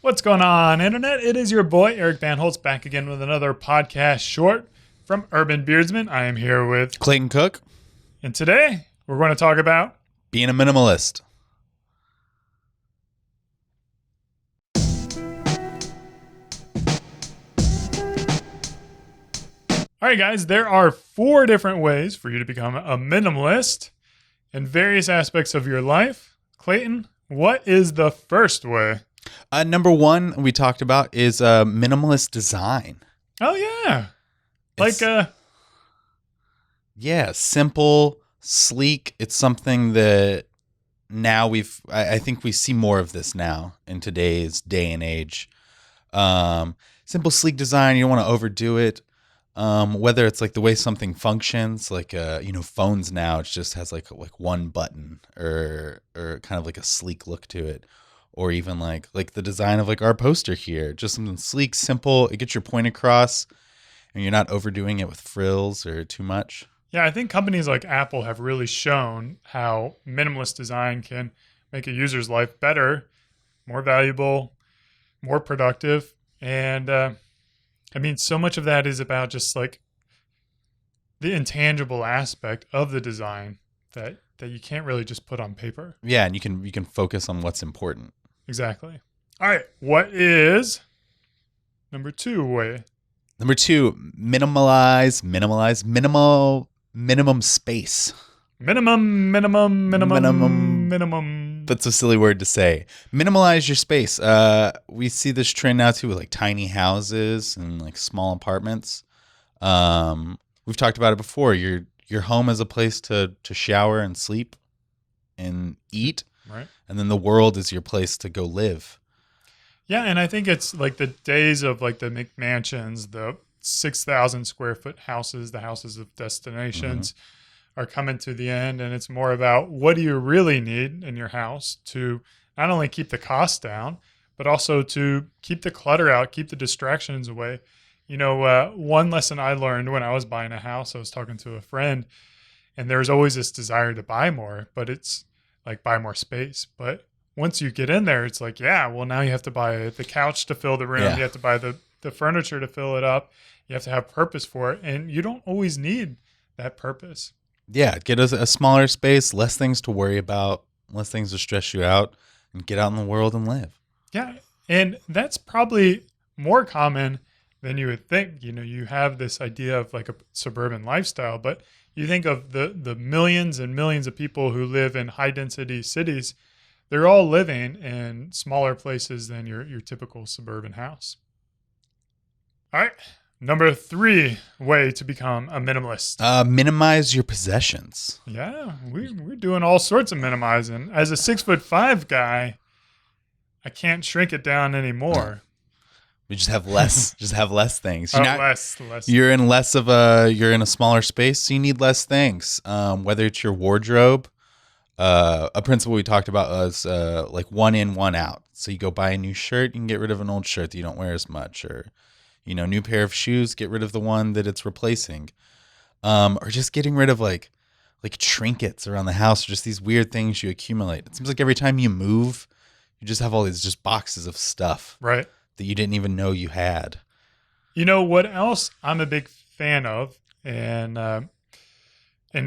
What's going on, Internet? It is your boy, Eric Van Holtz, back again with another podcast short from Urban Beardsman. I am here with Clayton Cook. And today we're going to talk about Being a minimalist. All right, guys, there are 4 different ways for you to become a minimalist in various aspects of your life. Clayton, what is the first way? Number one we talked about is minimalist design. Oh, yeah. Yeah, simple, sleek. It's something that now I think we see more of this now in today's day and age. Simple, sleek design. You don't want to overdo it. Whether it's like the way something functions, like phones now, it just has like one button or kind of like a sleek look to it, or even like the design of like our poster here, just something sleek, simple. It gets your point across, and you're not overdoing it with frills or too much. Yeah, I think companies like Apple have really shown how minimalist design can make a user's life better, more valuable, more productive, and so much of that is about just like the intangible aspect of the design that you can't really just put on paper. Yeah, and you can focus on what's important. Exactly. All right, what is number 2 way? Number 2, minimalize, minimum space. Minimum. That's a silly word to say. Minimalize your space. We see this trend now too with like tiny houses and like small apartments. We've talked about it before. Your home is a place to shower and sleep and eat. Right. And then the world is your place to go live. Yeah, and I think it's like the days of like the McMansions, the 6,000 square foot houses, the houses of destinations are coming to the end. And it's more about what do you really need in your house to not only keep the cost down, but also to keep the clutter out, keep the distractions away. One lesson I learned when I was buying a house, I was talking to a friend, and there's always this desire to buy more, but it's like buy more space. But once you get in there, it's like, yeah, well, now you have to buy the couch to fill the room. Yeah. You have to buy the furniture to fill it up. You have to have purpose for it. And you don't always need that purpose. Yeah, get a smaller space, less things to worry about, less things to stress you out, and get out in the world and live. Yeah, and that's probably more common than you would think. You have this idea of like a suburban lifestyle, but you think of the millions and millions of people who live in high density cities, they're all living in smaller places than your typical suburban house. All right. Number 3 way to become a minimalist. Minimize your possessions. Yeah, we're doing all sorts of minimizing. As a 6'5" guy, I can't shrink it down anymore. We just have less. Just have less things. Less. You're in a smaller space, so you need less things. Whether it's your wardrobe, a principle we talked about was like one in, one out. So you go buy a new shirt, you can get rid of an old shirt that you don't wear as much, or new pair of shoes, get rid of the one that it's replacing. Or just getting rid of like trinkets around the house, or just these weird things you accumulate. It seems like every time you move, you just have all these just boxes of stuff. Right. That you didn't even know you had. You know what else I'm a big fan of, and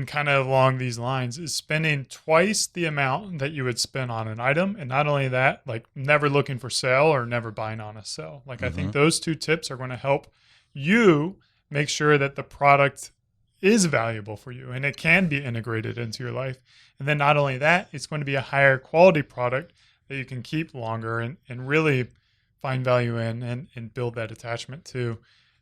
kind of along these lines, is spending twice the amount that you would spend on an item. And not only that, like never looking for sale or never buying on a sale. Like I think those 2 tips are going to help you make sure that the product is valuable for you and it can be integrated into your life. And then not only that, it's going to be a higher quality product that you can keep longer and really find value in and build that attachment to,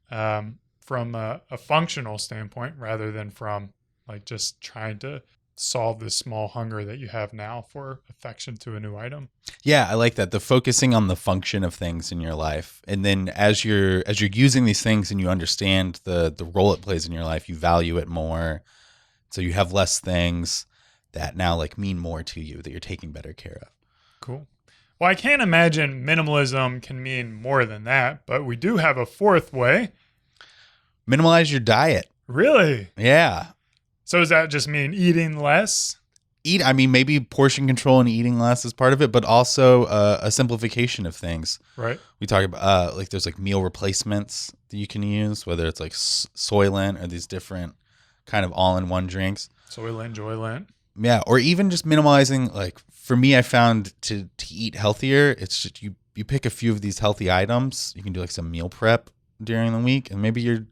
from a functional standpoint rather than from like just trying to solve this small hunger that you have now for affection to a new item. Yeah, I like that. The focusing on the function of things in your life. And then as you're using these things and you understand the role it plays in your life, you value it more. So you have less things that now like mean more to you, that you're taking better care of. Cool. Well, I can't imagine minimalism can mean more than that, but we do have a 4th way. Minimalize your diet. Really? Yeah. So does that just mean eating less? maybe portion control and eating less is part of it, but also a simplification of things. Right. We talk about like there's like meal replacements that you can use, whether it's like Soylent or these different kind of all-in-one drinks. Soylent, Joylent. Yeah, or even just minimalizing. Like for me, I found to eat healthier, it's just you pick a few of these healthy items. You can do like some meal prep during the week, and maybe you're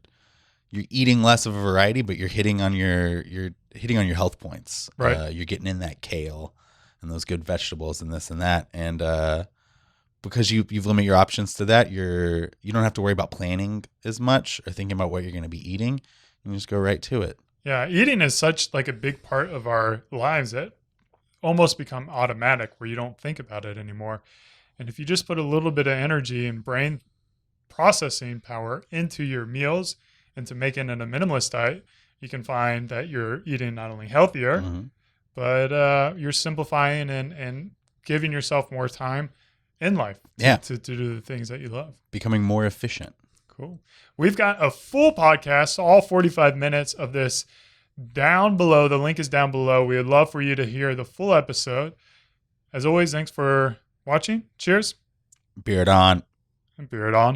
eating less of a variety, but you're hitting on your health points. Right. You're getting in that kale and those good vegetables and this and that, and because you've limited your options to that, you don't have to worry about planning as much or thinking about what you're going to be eating. You just go right to it. Yeah, eating is such like a big part of our lives that almost become automatic where you don't think about it anymore. And if you just put a little bit of energy and brain processing power into your meals, into making it a minimalist diet, you can find that you're eating not only healthier, but you're simplifying and giving yourself more time in life to do the things that you love. Becoming more efficient. Cool. We've got a full podcast, all 45 minutes of this down below. The link is down below. We would love for you to hear the full episode. As always, thanks for watching. Cheers. Beard on. And beard on.